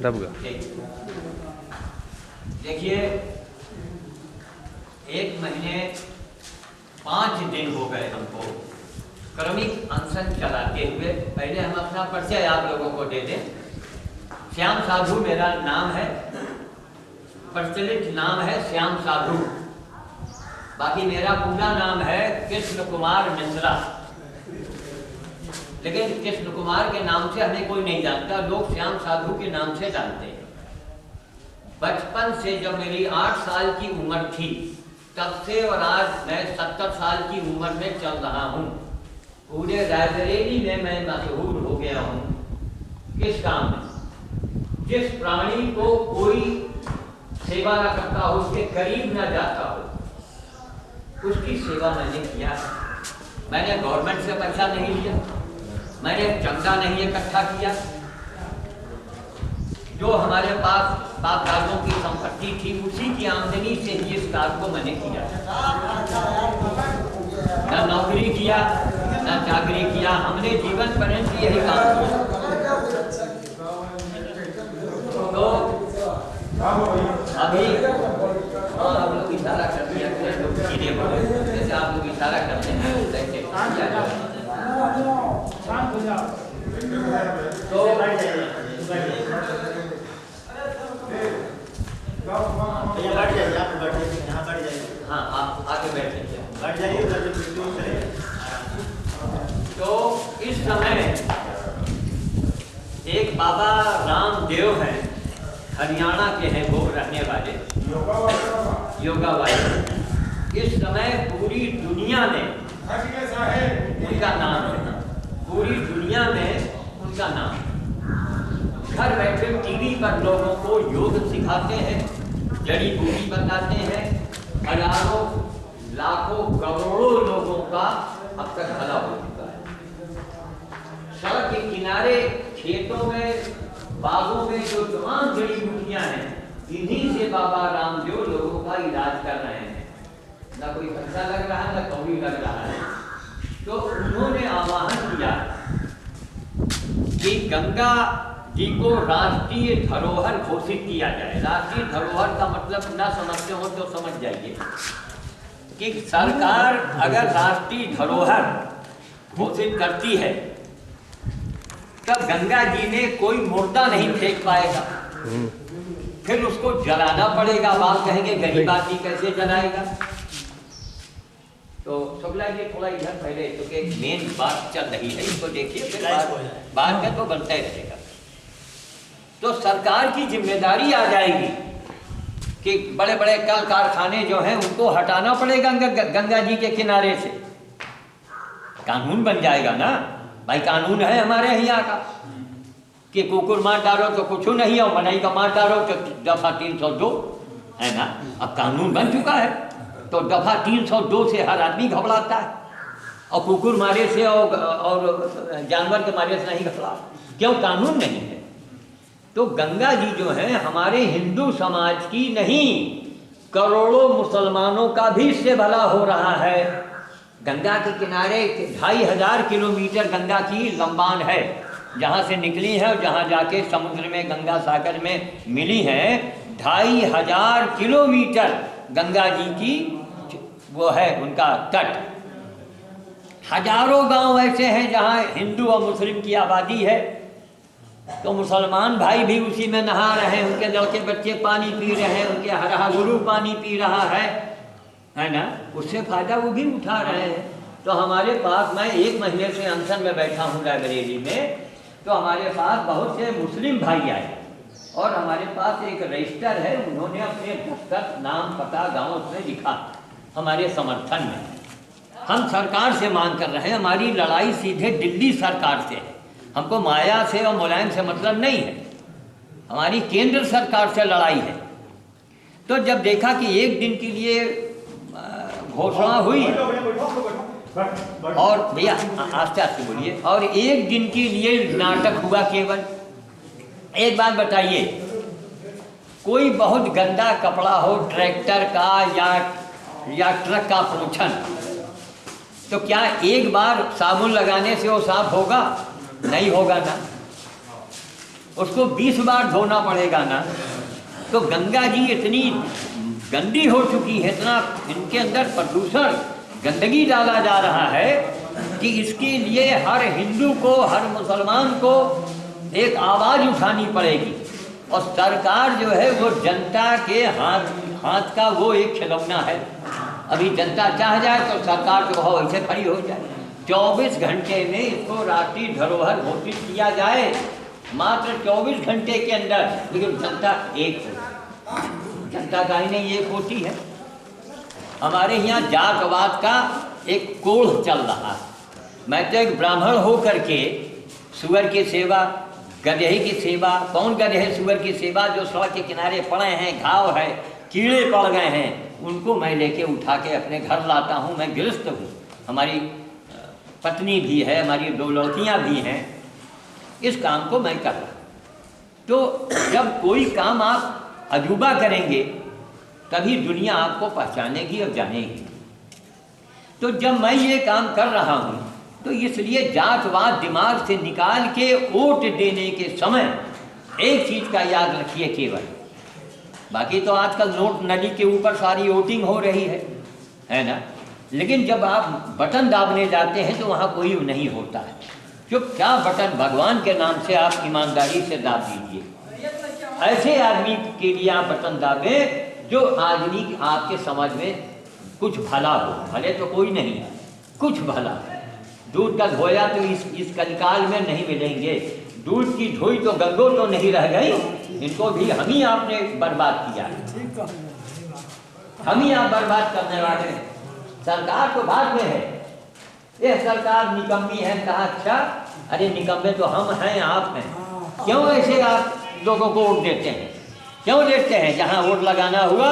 दब गया। देखिए, 1 महीने 5 दिन हो गए हमको क्रमिक अनशन चलाते हुए। पहले हम अपना परिचय आप लोगों को दे दें। श्याम साधु मेरा नाम है, प्रचलित नाम है श्याम साधु। बाकी मेरा पूरा नाम है कृष्ण कुमार मिश्रा, लेकिन कृष्ण कुमार के नाम से हमें कोई नहीं जानता, लोग श्याम साधु के नाम से जानते हैं। बचपन से जब मेरी 8 साल की उम्र थी तब से और आज मैं 70 साल की उम्र में चल रहा हूँ। पूरे रायबरेली में मैं मशहूर हो गया हूँ। किस काम में? जिस प्राणी को कोई सेवा न करता हो, उसके करीब न जाता हो, उसकी सेवा मैंने किया। मैंने गवर्नमेंट से पैसा नहीं लिया, मैंने चंदा नहीं इकट्ठा किया। जो हमारे पास बाप दादों की संपत्ति थी उसी की आमदनी से ही इस कार्य को मैंने किया। न नौकरी किया न चाकरी किया, हमने जीवन पर्यंत यही काम किया। तो अभी आप लोग इशारा कर दिया, जैसे आप लोग इशारा करते हैं तो हाँ, आप आगे बैठ जाइए। तो इस समय एक बाबा रामदेव हैं, हरियाणा के हैं, वो रहने वाले योगा वाले। इस समय पूरी दुनिया में उनका नाम है, पूरी दुनिया में उनका नाम। घर बैठे टीवी पर लोगों को योग सिखाते हैं, जड़ी बूटी बताते हैं। हजारों लाखों करोड़ों लोगों का अब तक भला हो चुका है। सड़क के किनारे, खेतों में, बागों में जो तमाम जड़ी बूटियां हैं, इन्हीं से बाबा रामदेव लोगों का इलाज कर रहे हैं। ना कोई पैसा लग रहा है, ना कौड़ी लग रहा है। तो उन्होंने आह्वान किया कि गंगा जी को राष्ट्रीय धरोहर घोषित किया जाए। राष्ट्रीय धरोहर का मतलब ना समझते हो तो समझ जाइए कि सरकार अगर राष्ट्रीय धरोहर घोषित करती है तब गंगा जी में कोई मुर्दा नहीं फेंक पाएगा, फिर उसको जलाना पड़ेगा। आप कहेंगे गरीब आदमी कैसे जलाएगा? तो शुक्ला जी थोड़ा इधर पहले, क्योंकि मेन बात चल रही है, इसको देखिए, फिर बात का तो बनता ही रहेगा। तो सरकार की जिम्मेदारी आ जाएगी कि बड़े बड़े कल कारखाने जो हैं उनको हटाना पड़ेगा गंगा जी के किनारे से। कानून बन जाएगा ना भाई, कानून है हमारे यहाँ का कि कुकुर मार डालो तो कुछ नहीं, और मनाई का मार डालो तो दफा 302 है ना। अब कानून बन चुका है तो दफा 302 से हर आदमी घबराता है, और कुकुर मारे से और जानवर के मारे से नहीं घबरा। क्यों? कानून नहीं है। तो गंगा जी जो है हमारे हिंदू समाज की नहीं, करोड़ों मुसलमानों का भी इससे भला हो रहा है। गंगा के किनारे 2500 किलोमीटर गंगा की लंबान है, जहाँ से निकली है और जहाँ जाके समुद्र में गंगा सागर में मिली है। 2500 किलोमीटर गंगा जी की वो है उनका तट। हजारों गांव ऐसे हैं जहाँ हिंदू और मुस्लिम की आबादी है, तो मुसलमान भाई भी उसी में नहा रहे हैं, उनके लड़के बच्चे पानी पी रहे हैं, उनके हरा गुरु पानी पी रहा है ना, उससे फायदा वो भी उठा रहे हैं। तो हमारे पास, मैं 1 महीने से अनशन में बैठा हूँ रायबरेली में, तो हमारे पास बहुत से मुस्लिम भाई आए और हमारे पास एक रजिस्टर है, उन्होंने अपने दस्तखत, नाम, पता, गाँव उसमें लिखा हमारे समर्थन में। हम सरकार से मांग कर रहे हैं, हमारी लड़ाई सीधे दिल्ली सरकार से है। हमको माया से और मुलायम से मतलब नहीं है, हमारी केंद्र सरकार से लड़ाई है। तो जब देखा कि 1 दिन के लिए घोषणा हुई, और भैया आस्ते आस्ते बोलिए, और 1 दिन के लिए नाटक हुआ केवल। एक बात बताइए, कोई बहुत गंदा कपड़ा हो ट्रैक्टर का या ट्रक का पोछन, तो क्या एक बार साबुन लगाने से वो साफ होगा? नहीं होगा ना। उसको 20 बार धोना पड़ेगा ना। तो गंगा जी इतनी गंदी हो चुकी है, इतना इनके अंदर प्रदूषण गंदगी डाला जा रहा है कि इसके लिए हर हिंदू को, हर मुसलमान को एक आवाज़ उठानी पड़ेगी। और सरकार जो है वो जनता के हाथ का वो एक खिलौना है। अभी जनता चाह जाए तो सरकार जो हो ऐसे खड़ी हो जाए। 24 घंटे में इसको राष्ट्रीय धरोहर घोषित किया जाए, मात्र 24 घंटे के अंदर, लेकिन जनता एक हो, जनता का ही नहीं एक होती है। हमारे यहाँ जातवाद का एक कोढ़ चल रहा है। मैं तो एक ब्राह्मण हो करके सुअर की सेवा, गधे की सेवा, कौन गधे सुअर की सेवा जो सड़क के किनारे पड़े हैं, घाव है, कीड़े पड़ गए हैं, उनको मैं लेके उठा के अपने घर लाता हूँ। मैं गृहस्थ हूँ, हमारी पत्नी भी है, हमारी 2 लड़कियाँ भी हैं, इस काम को मैं कर रहा हूँ। तो जब कोई काम आप अजूबा करेंगे तभी दुनिया आपको पहचानेगी और जानेगी। तो जब मैं ये काम कर रहा हूँ तो इसलिए जातवाद दिमाग से निकाल के वोट देने के समय एक चीज़ का याद रखिए केवल। बाकी तो आजकल नोट नली के ऊपर सारी वोटिंग हो रही है ना, लेकिन जब आप बटन दाबने जाते हैं तो वहाँ कोई नहीं होता है। चुपचाप बटन भगवान के नाम से आप ईमानदारी से दाब दीजिए। ऐसे आदमी के लिए आप बटन दाबें जो आदमी आपके समझ में कुछ भला हो, भले तो कोई नहीं है, कुछ भला। दूध का धोया तो इस कलिकाल में नहीं मिलेंगे, दूध की धोई तो गंगो तो नहीं रह गई, इनको भी हम ही आपने बर्बाद किया, हम ही आप बर्बाद करने वाले हैं। सरकार तो बाद में है, ये सरकार निकम्मी है। कहा अच्छा, अरे निकम्मे तो हम हैं, आप हैं, क्यों ऐसे आप लोगों को वोट देते हैं? क्यों देते हैं? जहाँ वोट लगाना हुआ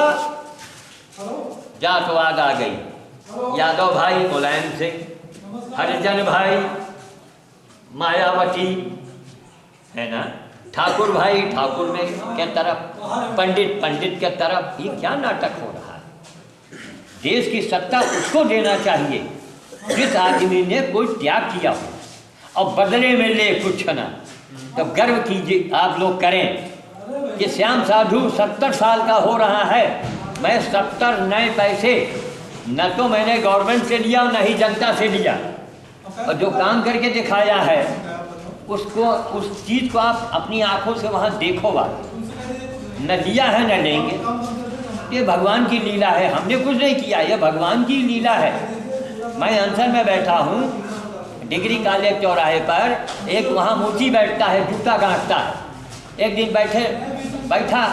जातवाद आ गई, यादव भाई मुलायम सिंह, हरिजन भाई मायावती, है ना, ठाकुर भाई ठाकुर में के तरफ, पंडित के तरफ। ये क्या नाटक हो रहा है? देश की सत्ता उसको देना चाहिए जिस आदमी ने कोई त्याग किया हो और बदले में ले कुछ ना। तो गर्व कीजिए आप लोग करें कि श्याम साधु 70 साल का हो रहा है। मैं 70 नए पैसे न तो मैंने गवर्नमेंट से लिया न ही जनता से लिया, और जो काम करके दिखाया है उसको, उस चीज़ को आप अपनी आंखों से वहाँ देखो। बात न लिया है न लेंगे, ये भगवान की लीला है। हमने कुछ नहीं किया, ये भगवान की लीला है। मैं अनसर में बैठा हूँ डिग्री कॉलेज चौराहे पर, एक वहाँ मोची बैठता है, जूता गांठता है। एक दिन बैठा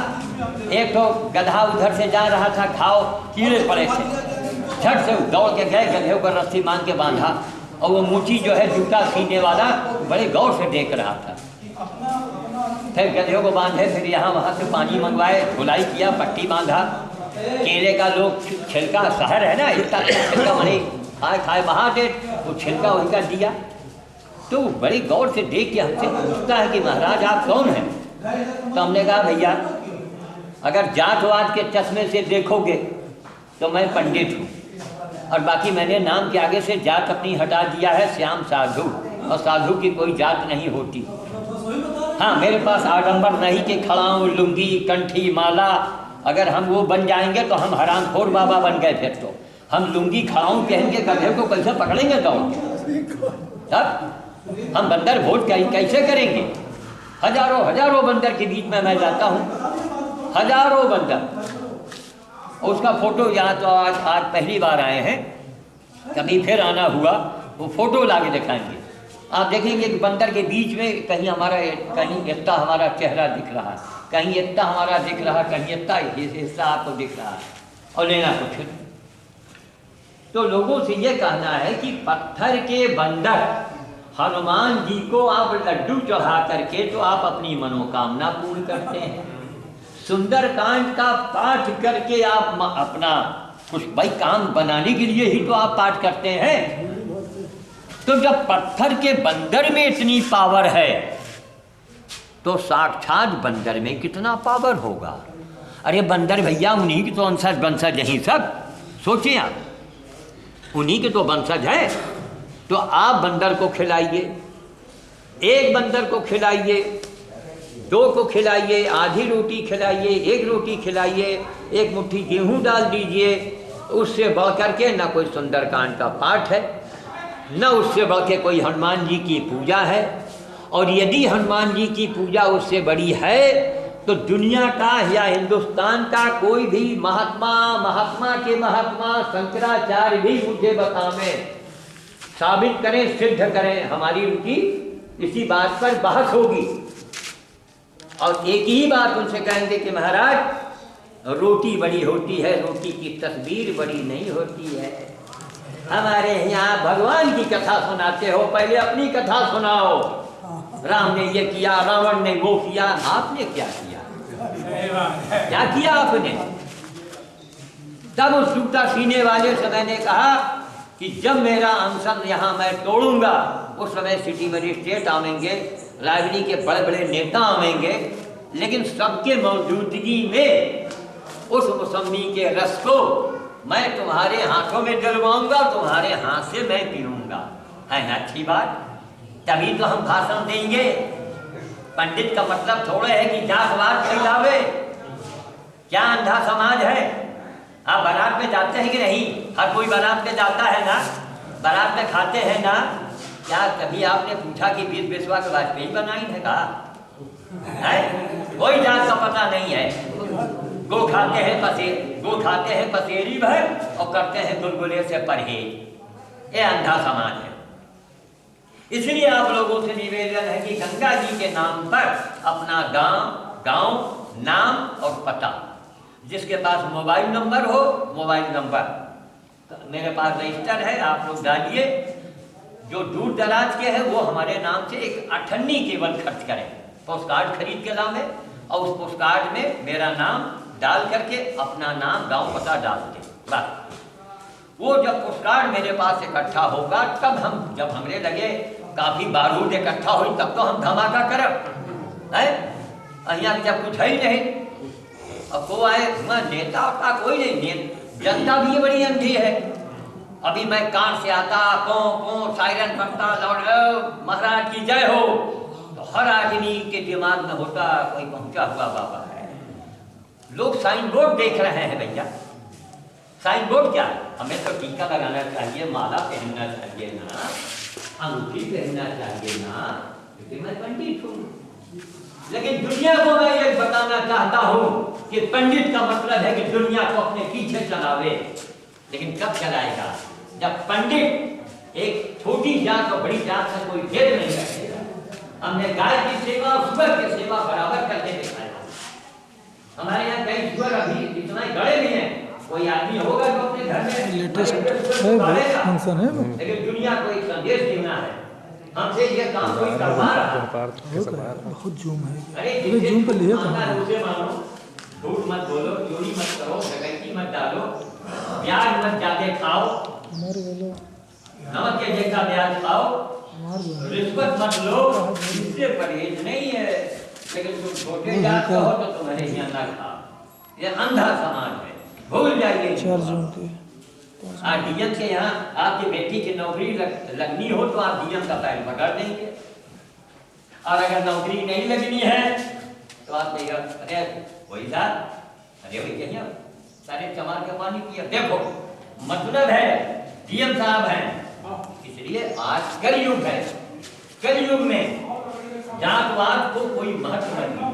एक तो गधा उधर से जा रहा था, घाव कीड़े पड़े थे, झट से दौड़ के गए, गधे पर रस्सी मान के बांधा, और वो मुची जो है जूता सीने वाला बड़े गौर से देख रहा था। फिर गधे को बांधे, फिर यहाँ वहाँ से पानी मंगवाए, धुलाई किया, पट्टी बांधा। केले का लोग छिलका, शहर है ना, इतना छिलका मरे खाए बहा दे, वो छिलका वही का दिया। तो बड़ी गौर से देख के हमसे पूछता है कि महाराज आप कौन हैं? तो हमने कहा भैया अगर जातवाद के चश्मे से देखोगे तो मैं पंडित हूँ, और बाकी मैंने नाम के आगे से जात अपनी हटा दिया है श्याम साधु, और साधु की कोई जात नहीं होती। हाँ, मेरे पास आडंबर नहीं कि खड़ाऊँ, लुंगी, कंठी, माला, अगर हम वो बन जाएंगे तो हम हरामखोर बाबा बन गए। फिर तो हम लुंगी खड़ाऊँ पहन के गधे को कैसे पकड़ेंगे दौड़ के? तब हम बंदर वोट कैसे करेंगे? हजारों बंदर के बीच में मैं जाता हूँ, हजारों बंदर। उसका फोटो यहाँ तो आज पहली बार आए हैं, कभी फिर आना हुआ वो फोटो लाके दिखाएंगे। आप देखेंगे कि बंदर के बीच में कहीं इतना हमारा चेहरा दिख रहा है, कहीं इतना हमारा दिख रहा, कहीं इतना हिस्सा आपको दिख रहा है, और लेना कुछ। तो लोगों से ये कहना है कि पत्थर के बंदर हनुमान जी को आप लड्डू चढ़ा करके तो आप अपनी मनोकामना पूर्ण करते हैं। सुंदरकांड का पाठ करके आप अपना कुछ भाई काम बनाने के लिए ही तो आप पाठ करते हैं। तो जब पत्थर के बंदर में इतनी पावर है तो साक्षात बंदर में कितना पावर होगा। अरे बंदर भैया उन्हीं की तो वंशज यही सब, सोचिए आप, उन्हीं के तो वंशज है। तो आप बंदर को खिलाइए, एक बंदर को खिलाइए, दो को खिलाइए, आधी रोटी खिलाइए, एक रोटी खिलाइए, एक मुट्ठी गेहूं डाल दीजिए, उससे बढ़ करके न कोई सुंदरकांड का पाठ है, न उससे बढ़ के कोई हनुमान जी की पूजा है। और यदि हनुमान जी की पूजा उससे बड़ी है तो दुनिया का या हिंदुस्तान का कोई भी महात्मा के महात्मा शंकराचार्य भी मुझे बतावें, साबित करें, सिद्ध करें, हमारी उनकी इसी बात पर बहस होगी। और एक ही बात उनसे कहेंगे कि महाराज रोटी बड़ी होती है, रोटी की तस्वीर बड़ी नहीं होती है। हमारे यहाँ भगवान की कथा सुनाते हो, पहले अपनी कथा सुनाओ। राम ने ये किया, रावण ने वो किया, आपने क्या किया? क्या किया आपने? तब उस जूता सीने वाले से मैंने कहा कि जब मेरा अनशन यहाँ मैं तोड़ूंगा उस समय सिटी मजिस्ट्रेट आवेंगे, राजनीति के बड़े बड़े नेता आवेंगे, लेकिन सबके मौजूदगी में उस मौसमी के रस को मैं तुम्हारे हाथों में डलवाऊंगा, तुम्हारे हाथ से मैं पीऊंगा। है ना अच्छी बात? तभी तो हम भाषण देंगे। पंडित का मतलब थोड़ा है कि जातवाद फैलावे। क्या अंधा समाज है? आप बारात में जाते हैं कि नहीं? हर कोई बारात में जाता है ना, बारात में खाते हैं ना। क्या कभी आपने पूछा कि 20 बिस्वा के वाजपेयी बनाई है? कहा कोई जात का पता नहीं है। गो खाते हैं पसेरी भर और करते हैं गुलगुले से परहेज। ये अंधा समाज है। इसलिए आप लोगों से निवेदन है कि गंगा जी के नाम पर अपना गांव नाम और पता, जिसके पास मोबाइल नंबर हो, मोबाइल नंबर मेरे पास रजिस्टर है, आप लोग डालिए। जो दूर दराज के हैं वो हमारे नाम से एक 98 केवल खर्च करें, पोस्ट कार्ड खरीद के लावे और उस पोस्ट कार्ड में मेरा नाम डाल करके अपना नाम गांव पता डाल दें। बस वो जब पोस्ट कार्ड मेरे पास इकट्ठा होगा तब हम, जब हमने लगे काफी बारूद इकट्ठा हुई तब तो हम धमाका करब है। यहाँ जब कुछ है ही नहीं, अब को आए नेता का कोई नहीं, जनता भी ये बड़ी अंधी है। अभी मैं कार से आता, पो सायरन करता, लौट महाराज की जय हो, तो हर आदमी के दिमाग में होता कोई पहुंचा हुआ बाबा है। लोग साइन बोर्ड देख रहे हैं भैया। साइन बोर्ड क्या है? हमें तो टीका लगाना चाहिए, माला पहनना चाहिए ना, अंगूठी पहनना चाहिए ना, क्योंकि मैं पंडित हूँ। लेकिन दुनिया को मैं ये बताना चाहता हूँ कि पंडित का मतलब है कि दुनिया को अपने पीछे चलावे। लेकिन कब चलाएगा? जब पंडित एक छोटी जात और बड़ी जात से कोई भेद नहीं रखेगा। हमने गाय की सेवा और सुअर की सेवा बराबर करके दिखाया। हमारे यहाँ कई सुअर अभी इतना गड़े भी हैं, कोई आदमी होगा जो अपने घर में लेटेस्ट फंक्शन है, लेकिन दुनिया को एक संदेश देना है। हमसे ये काम कोई करवा रहा है। बहुत जूम है। अरे जूम पे लिया था। उसे मानो, झूठ मत बोलो, चोरी मत करो, डकैती मत डालो, ब्याज मत ज्यादा खाओ, नमक के जैसा ब्याज खाओ, रिश्वत मत लो, इससे परहेज नहीं है। लेकिन तुम छोटे जात का हो तो तुम्हारे यहाँ ना खाओ। ये अंधा समाज है, भूल जाइए। 4 जून के आज डीएम के यहाँ आपकी बेटी की नौकरी लगनी हो तो आप डीएम का पैर पकड़ देंगे, और अगर नौकरी नहीं लगनी है तो आप कहिए अरे वही साहब, अरे वही कहिए सारे चमार के पानी पिया। देखो मतलब है डीएम साहब हैं। इसलिए आज कलयुग है, कलयुग में जातवाद को कोई महत्व नहीं,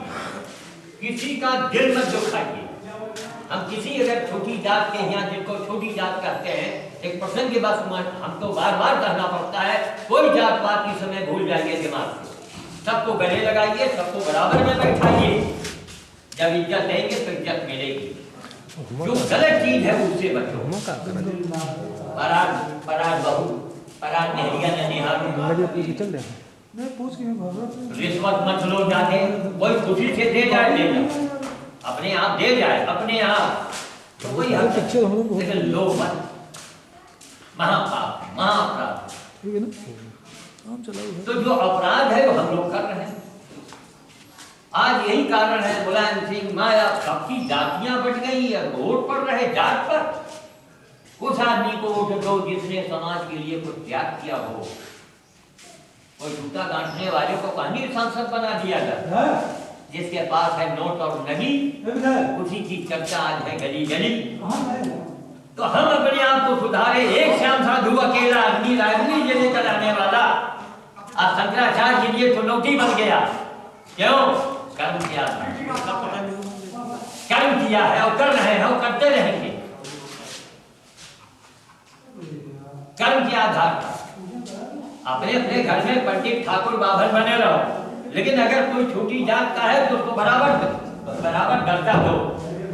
किसी का दिल मत दुखाइए। हम किसी अगर छोटी जात के यहाँ, जिनको छोटी जात कहते हैं, एक प्रसंग के बाद हमको बार बार कहना पड़ता है, कोई जात पात की समय भूल जाइए दिमाग से, सबको गले लगाइए, सबको बराबर में बैठाइए। जब इज्जत देंगे तो इज्जत मिलेगी। जो गलत चीज है उससे बचो। पराग बहू, पराग नहरिया ने रिश्वत मत लो जाने, कोई खुशी से दे जाए, दे जाए अपने आप, दे जाए अपने आप, तो वही लेकिन लो मत, महापाप महाअपराध। ठीक है ना? तो जो अपराध है वो हम लोग कर रहे हैं। आज यही कारण है मुलायम सिंह, माया, सबकी जातियां बढ़ गई है, वोट पड़ रहे जात पर। उस आदमी को वोट दो जिसने समाज के लिए कुछ त्याग किया हो। कोई जूता गांठने वाले को कहानी सांसद बना दिया जाता, जिसके पास है नोट और नगी, उसी की चर्चा आज है गली गली। तो हम अपने आप को सुधारे। एक श्याम साधु अकेला अग्नि रागनी ये लेकर आने वाला आज शंकराचार्य के लिए चुनौती बन गया। क्यों? कर्म किया, कर्म किया है और कर रहे हैं और करते रहेंगे। कर्म के आधार पर अपने अपने घर में पंडित ठाकुर बाभन बने रहो, लेकिन अगर कोई छोटी जात का है तो उसको बराबर दर्जा दो,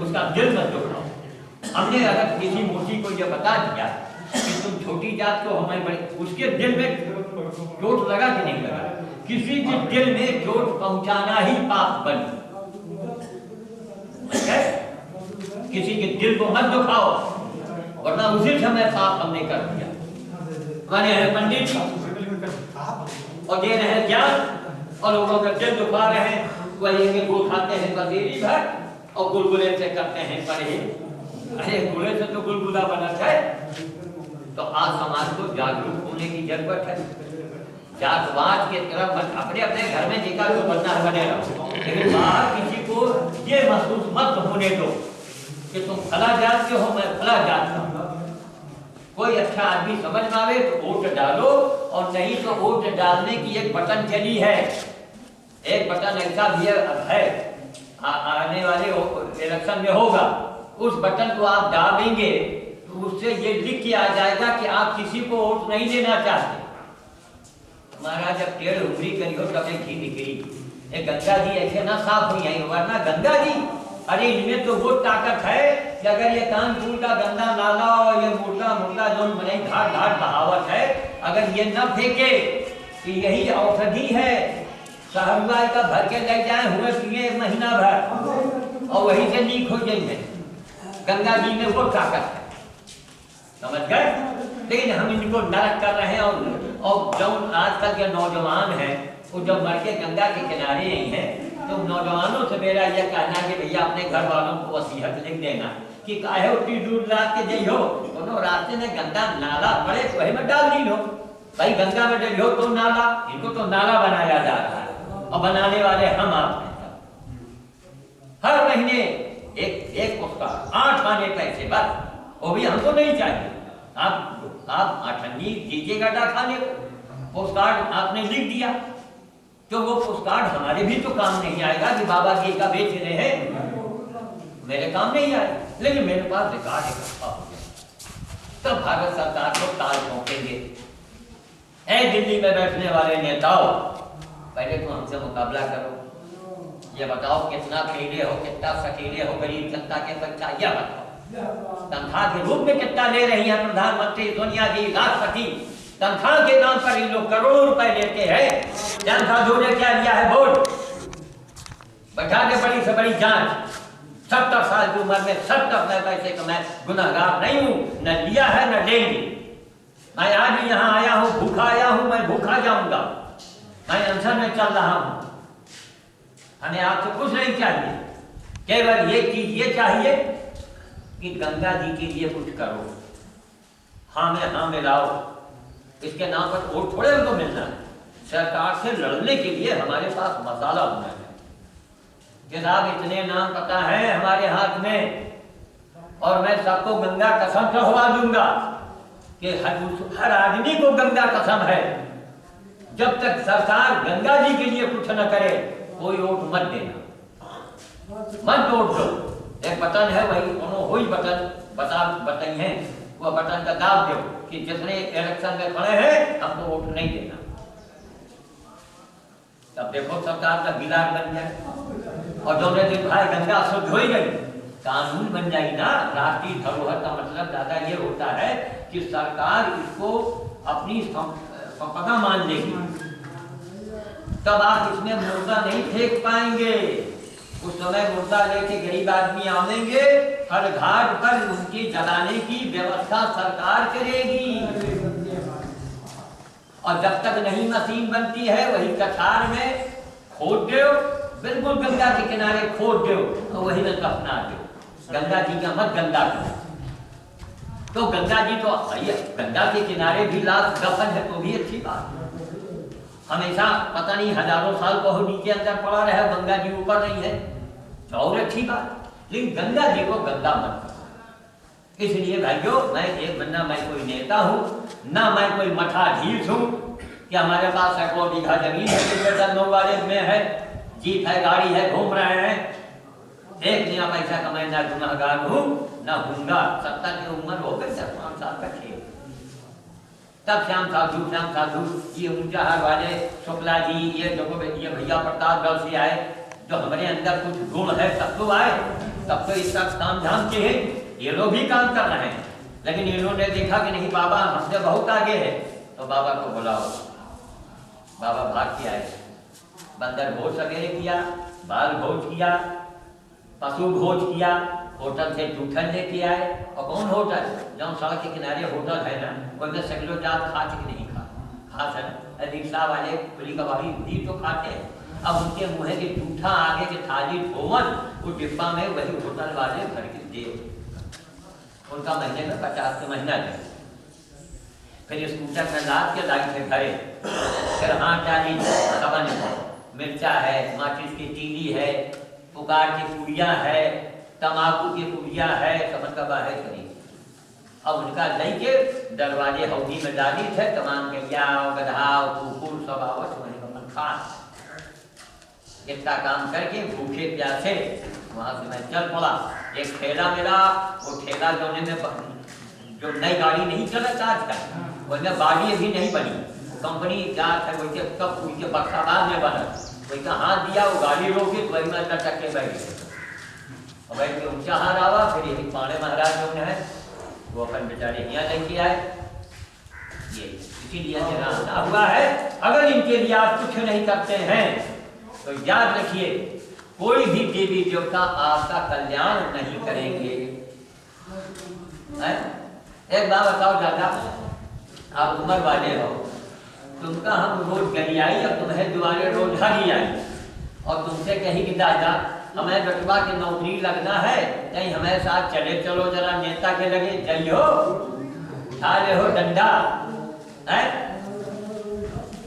उसका दिल मत दुखाओ। हमने अगर किसी मूर्ति को यह बता दिया कि तुम छोटी जात को हमें बड़ी, उसके दिल में चोट लगा कि नहीं लगा? किसी के दिल में चोट पहुंचाना ही पाप बन। किसी के दिल को मत दुखाओ, वरना उसी समय पाप हमने कर दिया। माने है पंडित जी और दे रहे हैं ज्ञान और लोगों का दिल दुखा रहे हैं, वही के गुड़ खाते हैं बसेरी भर और गुलगुले से करते हैं परहेज। अरे गुले से तो गुलगुला बना है। तो आज समाज को जागरूक होने की जरूरत है। जातवाद के तरफ अपने अपने घर में जिका तो बनना है बने रहो, लेकिन बाहर किसी को ये महसूस मत होने दो कि तुम फला जात के हो, मैं फला जात का। कोई अच्छा आदमी समझ में आवे तो वोट डालो, और नहीं तो वोट डालने की एक बटन चली है। एक बटन ऐसा भी है आने वाले इलेक्शन में होगा, उस बटन को आप दाबेंगे तो उससे ये लिख के आ जाएगा कि आप किसी को वोट नहीं देना चाहते। हमारा जब टेढ़ उंगली करी हो तब एक घी निकली, एक गंगा जी ऐसे ना साफ हुई है, वरना गंगा जी, अरे इनमें तो वो ताकत है कि अगर ये कानपुर का गंदा नाला और ये मुर्दा जो बने घाट घाट बहावत है, अगर ये न फेंके कि यही औषधि है, सहरुआ का भर के ले जाए हुए पिए महीना भर और वहीं से लीक हो जाएंगे। गंगा जी में वो ताकत है, समझ गए? लेकिन हम इनको नरक कर रहे हैं। और जब आजकल के नौजवान हैं वो जब मर के गंगा के किनारे नहीं है, तो नौजवानों से मेरा यह कहना कि भैया अपने घर वालों को वसीयत लिख देना कि काहे उतनी दूर रात के जइयो, दोनों रास्ते में गंगा नाला पड़े तो वही में डाल दी हो भाई, गंगा में डलियो तो नाला, इनको तो नाला बनाया जा रहा है और बनाने वाले हम आप हैं। हर महीने एक उसका 8 आने पैसे बस, वो भी हमको नहीं चाहिए। आप अठन्नी दीजिएगा डा खाने को, पोस्ट कार्ड आपने लिख दिया तो वो पोस्ट कार्ड हमारे भी तो काम नहीं आएगा कि बाबा जी का बेच रहे हैं, मेरे काम नहीं आए, लेकिन मेरे पास रिकॉर्ड इकट्ठा हो गया। तब भारत सरकार को ताल ठोकेंगे। ऐ दिल्ली में बैठने वाले नेताओं, पहले तो हमसे मुकाबला करो, ये बताओ कितना पीड़े हो, कितना सकीले हो, गरीब जनता के बच्चा यह बताओ। तनख्वाह के रूप में कितना ले रही है प्रधानमंत्री सोनिया जी, राष्ट्रपति, तनख्वाह के नाम पर इन लोग करोड़ों रुपए लेते हैं। जनता जो ने क्या लिया है वोट, बैठा के बड़ी से बड़ी जांच, 70 साल की उम्र में 70 पैसे का मैं गुनाहगार नहीं हूं, न लिया है न लेंगे। मैं आज भी यहाँ आया हूँ, भूखा आया हूँ, मैं भूखा जाऊंगा, मैं अनशन में चल रहा हूँ। हमें आपसे कुछ नहीं चाहिए, केवल एक चीज ये चाहिए कि गंगा जी के लिए कुछ करो, हाँ में हाँ मिलाओ। इसके नाम पर वोट थोड़े उनको मिलना है, सरकार से लड़ने के लिए हमारे पास मसाला होना है कि साहब इतने नाम पता है हमारे हाथ में, और मैं सबको गंगा कसम चढ़वा दूंगा कि हर आदमी को गंगा कसम है, जब तक सरकार गंगा जी के लिए कुछ न करे कोई वोट मत देना, मत वोट दो। एक बटन है, वही दोनों वही बटन है, वो बटन का दाब दो कि जितने इलेक्शन में खड़े हैं हमको वोट नहीं देना। तब देखो सरकार का बिलाट बन जाए, और जो दिन भाई गंगा शुद्ध हो गई, कानून बन जाएगी ना। राष्ट्रीय धरोहर का मतलब दादा ये होता है कि सरकार इसको अपनी संपदा मान लेगी, तब आप इसमें मुर्दा नहीं फेंक पाएंगे। उस समय मुर्दा लेके गरीब आदमी आवेंगे, हर घाट पर उनकी जलाने की व्यवस्था सरकार करेगी। और जब तक नहीं मशीन बनती है, वही कछार में खोद दो, बिल्कुल गंगा के किनारे खोद दो और वही में दफना दो। गंगा जी का मत गंदा करो। तो गंगा जी तो गंगा के किनारे भी लाश दफन है तो भी अच्छी बात है। हमेशा पता नहीं हजारों साल को नीचे अंदर पड़ा रहे, गंगा जी ऊपर नहीं है, और अच्छी बात, लेकिन गंगा जी को गंगा मत करो। इसलिए भाइयों, मैं एक बंदा, मैं कोई नेता हूँ ना, मैं कोई मठाधीश हूँ कि हमारे पास सैकड़ों बीघा जमीन है, नौवारे में है, जीप है, गाड़ी है, घूम रहे हैं, एक नया पैसा कमाए ना गुनाहगार हूँ ना हूँगा। 70 की उम्र हो गई, 5 साल का खेल। तब श्याम साधु ये ऊंचाहार वाले शुक्ला जी, ये भैया प्रताप गढ़ से आए, जो हमारे अंदर कुछ गुण है तब तो आए, तब तो इसका काम धाम के हैं, ये लोग भी काम कर रहे हैं। लेकिन इन्होंने देखा कि नहीं बाबा हमसे बहुत आगे है, तो बाबा को बुलाओ। बाबा भाग के आए, बंदर भोज सवेरे किया, बाल भोज किया, पशु भोज किया, होटल से जूठन लेके आए। और कौन होटल, जहाँ सड़क के किनारे होटल है ना, उनमें सगलो जात खा कि नहीं खा है ना, रिक्शा वाले पुली कबाड़ी भी तो खाते हैं। अब उनके मुँह के जूठा आगे के थाली ठोवन, वो डिब्बा में वही होटल वाले भर के दे, उनका महीने में 50 का महीना दे। फिर स्कूटर में लाद के लाई थे घरे, फिर हाँ डाली सबन, मिर्चा है, माचिस की तीली है, पुकार की पुड़िया है, तमाकू की पुड़िया है, समझ का बाहर करी। अब उनका लेके दरवाजे हौदी में डाली थे, तमाम गैया गधा कुकुर सब आवत वहीं अपन खास। इतना काम करके भूखे प्यासे वहां से मैं चल पड़ा। एक ठेला मिला, वो ठेला जोने में जो नई गाड़ी नहीं चलता आजकल, उसमें बाड़ी भी नहीं बनी, कंपनी जात है वैसे कब उनके बक्साबाद में बना, वही का हाथ दिया, वो गाड़ी रोकी तो वही में लटक के बैठ गए। और बैठ के ऊंचा हार आवा, फिर यही पाणे महाराज जो है वो अपन बेचारे यहाँ लेके आए। ये इसीलिए रास्ता हुआ है। अगर इनके लिए आप कुछ नहीं करते हैं तो याद रखिए, कोई भी देवी देवता आपका कल्याण नहीं करेंगे। एक बात बताओ दादा, आप उम्र वाले हो, तुमका हम रोज गरियाई और तुम्हें दुआरे रोज हरी आई, और तुमसे कही कि दादा हमें रटवा के नौकरी लगना है, कहीं हमें साथ चले चलो जरा नेता के लगे जाइयो, उठा ले हो डंडा है,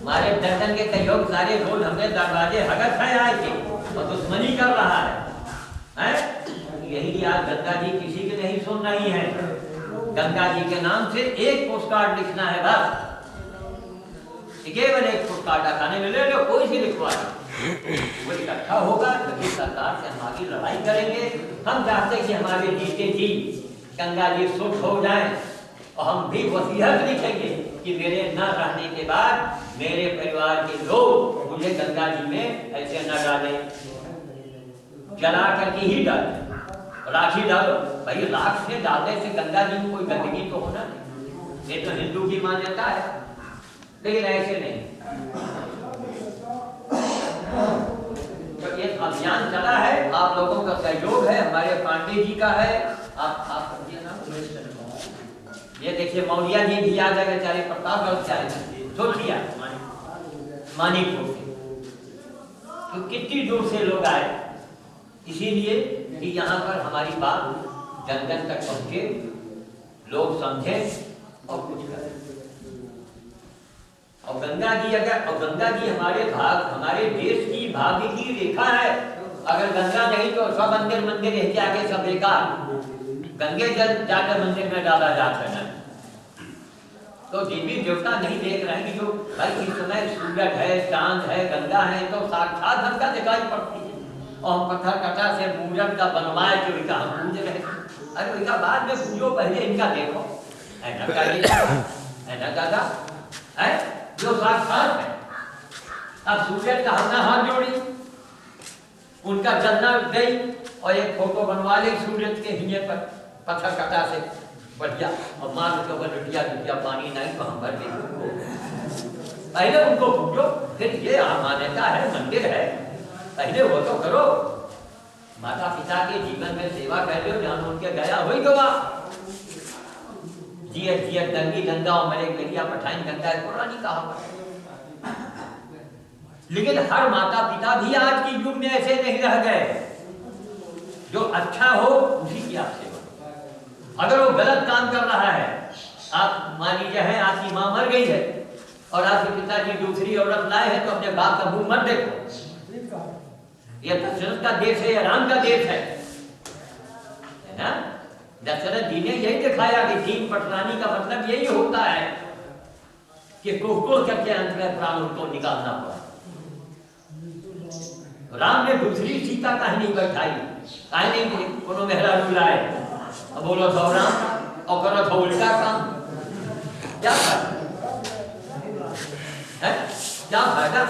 हमारे दंडन के सहयोग सारे रोज हमें दरवाजे हगत है आए के और दुश्मनी कर रहा है? यही आज गंगा जी किसी के नहीं सुन रही है। गंगा जी के नाम से एक पोस्ट कार्ड लिखना है बस, केवल एक पोस्ट कार्ड खाने में ले लो, कोई सी लिखवा वो इकट्ठा होगा, तभी सरकार से हम आगे लड़ाई करेंगे। हम चाहते कि हमारे जीते जी गंगा जी सुख हो जाए, और हम भी वसीयत लिखेंगे कि मेरे न रहने के बाद मेरे परिवार के लोग मुझे गंगा जी में ऐसे न डालें, जला करके ही डालें, राखी डालो। भाई राख से डालने से गंगा जी में कोई गंदगी तो होना नहीं, ये तो हिंदू की मान्यता है, लेकिन ऐसे नहीं। तो एक अभियान चला है, आप लोगों का सहयोग है, हमारे पांडे जी का है, आप ये देखिए मौलिया जी भी आ जाए, बेचारे प्रतापगढ़ से आए, सोचिए मानिकपुर से, तो कितनी दूर से लोग आए, इसीलिए कि यहाँ पर हमारी बात जन जन तक पहुंचे, लोग समझे और कुछ करें। और गंगा जी गंगा जी हमारे देश की भाग्य की रेखा है। अगर गंगा नहीं तो सब मंदिर रह जाके सब बेकार, गंगे जल जाकर मंदिर में डाला जाता है ना। तो देवी देवता नहीं देख रहे हैं कि जो भाई इस समय सूरज है, चांद है, गंगा है, तो साक्षात हमका दिखाई पड़ती है। और हम पत्थर कटा से मूरत का बनवाए जो इनका हम पूज रहे, अरे इनका बाद में पूजो, पहले इनका देखो, है ना दादा, है जो साक्षात है। अब सूरज का हमने हाथ जोड़ी, उनका जलना गई और एक फोटो बनवा ले सूरज के हिये पर पत्थर कटा से बढ़िया, और मान के ऊपर लुटिया पानी नहीं तो हम भर के पहले उनको पूजो, फिर ये मान्यता है, मंदिर है, पहले वो तो करो। माता पिता के जीवन में सेवा कर लो, जहां उनके गया वही गवा। जियत गंगी गंगा और मरे गंगा पठाइन गंगा पुरानी कहावत। लेकिन हर माता पिता भी आज के युग में ऐसे नहीं रह गए, जो अच्छा हो उसी की आप सेवा। अगर वो गलत काम कर रहा है, आप मान लीजिए है आपकी मां मर गई है, और आपके पिताजी दूसरी औरत लाए हैं तो अपने बाप का मुंह मत देखो। ये दशरथ का देश है, ये राम का देश है ना। दशरथ जी ने यही दिखाया कि तीन पटरानी का मतलब यही होता है कि कुकुर करके अंत में प्राण उनको निकालना पड़ा। राम ने दूसरी सीता काहे नहीं बैठाई, काहे नहीं कोनो मेहरा रुलाए। अब बोलो सौ राम और करो तो उल्टा काम, क्या है, क्या फायदा।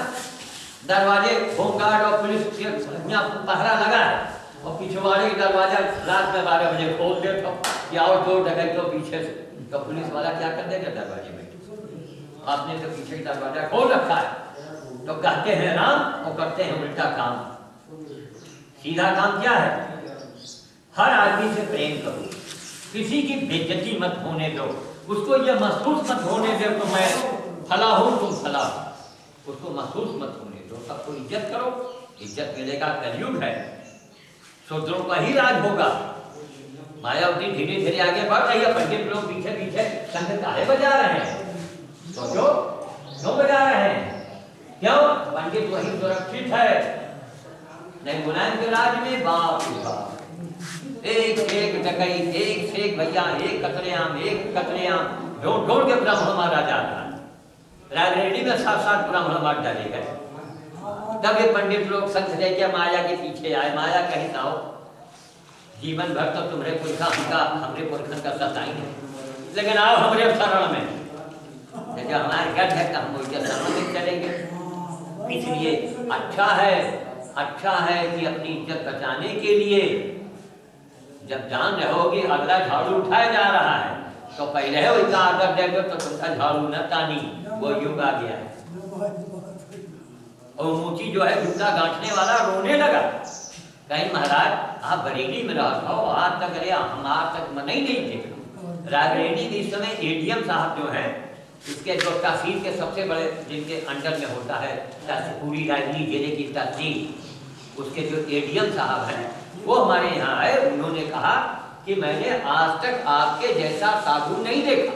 दरवाजे होमगार्ड और पुलिस यहाँ पहरा लगा है और पिछवाड़े दरवाजा रात में 12 बजे खोल दे तो क्या और दो डकैत तो पीछे से, तो पुलिस वाला क्या कर देगा दरवाजे में? आपने तो पीछे दरवाजा खोल रखा है। तो कहते हैं राम और करते हैं उल्टा काम। सीधा काम क्या है? हर आदमी से प्रेम करो, किसी की बेइज्जती मत होने दो, उसको यह महसूस मत होने दो तो मैं फला हूं तुम फला, उसको महसूस मत होने दो। सबको इज्जत करो, इज्जत मिलेगा। कलयुग है, शूद्रों का ही राज होगा। मायावती धीरे धीरे आगे बढ़ रही है, पंडित लोग पीछे पीछे शंख काहे बजा रहे हैं? सोचो क्यों बजा रहे हैं? क्यों? पंडित वही सुरक्षित है। नहीं मुलायम के राज में बाप रे बाप, एक से एक डकैत, एक से एक भैया, एक कतलेआम ढूंढ ढूंढ के ब्राह्मण मारा जाता है। रायबरेली में 7-7 ब्राह्मण मार डाले गए। तब ये पंडित लोग संघ लेके माया के पीछे आए। माया कहीं ना हो, जीवन भर तो तुम्हारे हमरे पुरखन का सताई है, लेकिन आओ हमारे शरण में, जैसे हमारे गढ़ है तो हम उनके शरण में चलेंगे। इसलिए अच्छा है कि अपनी इज्जत बचाने के लिए जब जान रहोगे अगला झाड़ू उठाया जा रहा है तो पहले हो इसका आदर देंगे तो तुमका झाड़ू न तानी, वो युग आ गया है। और मुची जो है जूता गांठने वाला रोने लगा, कहीं महाराज आप बरेली में रहो, आज तक अरे हम आज तक मन ही नहीं थे। रायबरेली में इस समय एडीएम साहब जो है, इसके जो तहसील के सबसे बड़े जिनके अंडर में होता है पूरी रायबरेली जिले की तहसील, उसके जो एडीएम साहब हैं वो हमारे यहाँ आए। उन्होंने कहा कि मैंने आज तक आपके जैसा साधु नहीं देखा।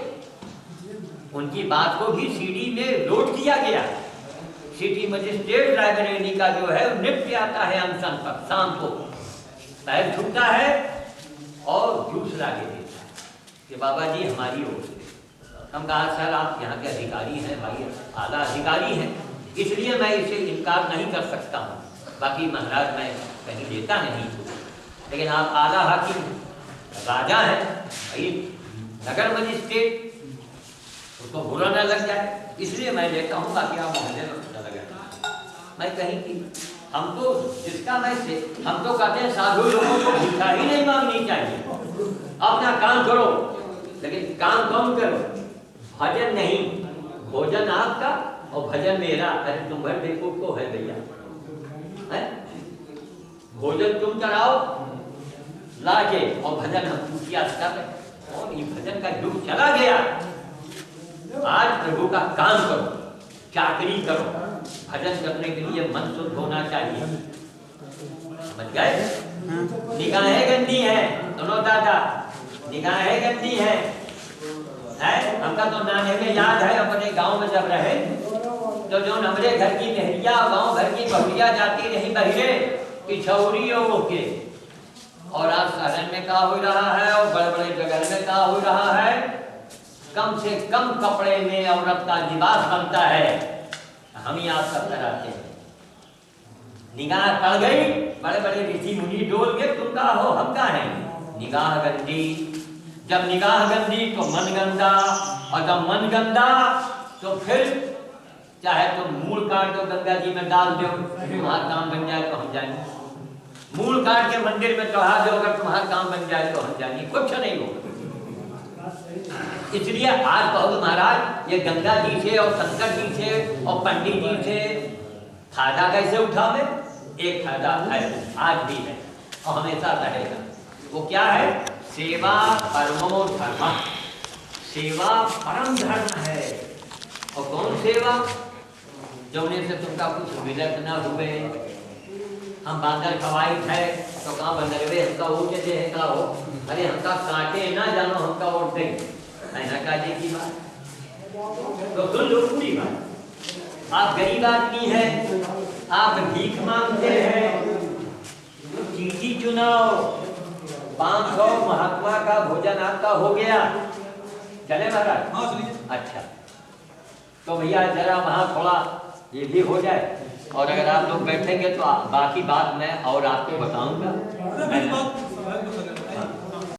उनकी बात को भी सीडी में लोड किया गया। सिटी मजिस्ट्रेट रायबरेली का जो है नित्य आता है अनशन पर, शाम को पैर झुकता है और जूस लाके देता है कि बाबा जी हमारी ओर से। हम कहा सर आप यहाँ के अधिकारी हैं भाई, आला अधिकारी हैं, इसलिए मैं इसे इनकार नहीं कर सकता हूँ। बाकी महाराज मैं कहीं लेता नहीं, लेकिन आप आला हाकिम राजा हैं भाई, नगर मजिस्ट्रेट, उसको बुरा न लग जाए इसलिए मैं लेता हूँ। बाकी आप मोहल्ले में पता लगे मैं कहीं की हम तो जिसका मैं से हम तो कहते हैं साधु लोगों को भिक्षा ही नहीं मांगनी चाहिए, अपना काम करो, लेकिन काम कौन करो? भजन नहीं, भोजन आपका और भजन मेरा। अरे तुम भर बेवकूफ को है भैया, भोजन तुम कराओ लाके और भजन हम पूछिया कर। और ये भजन का युग चला गया। आज प्रभु का काम करो, चाकरी करो, भजन करने के लिए मन शुद्ध होना चाहिए। समझ गए? निगाहें गंदी हैं दोनों दादा, निगाहें गंदी हैं। हमका तो नाने में याद है, अपने गांव में जब रहे तो जो हमारे घर की लहरिया गांव भर की बहुरिया जाती रही बहिरे पिछौरियों के, और आज शहर में क्या हो रहा है और बड़े बड़े जगह में क्या हो रहा है, कम से कम कपड़े में औरत का लिबास बनता है। हम ही आप सब कराते हैं। निगाह पड़ गई, बड़े बड़े ऋषि मुनि डोल के तुम का हो हम का है। निगाह गंदी, जब निगाह गंदी तो मन गंदा, और जब मन गंदा तो फिर चाहे तुम मूल काट दो गंगा जी में डाल दो, तुम्हारा काम बन जाए तो हम जाएंगे। मूल काट के मंदिर में चढ़ा दो, अगर तुम्हारा काम बन जाए तो हम जाएंगे, कुछ नहीं होगा। इसलिए आज बहुत महाराज ये गंगा जी से और शंकर जी से और पंडित जी से फायदा कैसे उठावे? एक फायदा है, आज भी है और हमेशा रहेगा। वो क्या है? सेवा परमो धर्म। सेवा परम धर्म है। और कौन सेवा? जोने से तुमका कुछ विलक न हुए। हम बांदर खवाई थे तो कहाँ बंदरवे हमका ऊँचे दे का हो, अरे हमका काटे ना जानो हमका ओट दे, ऐसा काटे की बात। तो सुन लो पूरी बात। आप गरीब आदमी हैं, आप भीख मांगते हैं, तो चीटी चुनाव 500 महात्मा का भोजन आपका हो गया। चले महाराज? हाँ चलिए। अच्छा, तो भैया जरा वहाँ थोड़ा ये भी हो जाए, और अगर आप लोग बैठेंगे तो बाकी बात मैं और आपको बताऊंगा। मेरी बात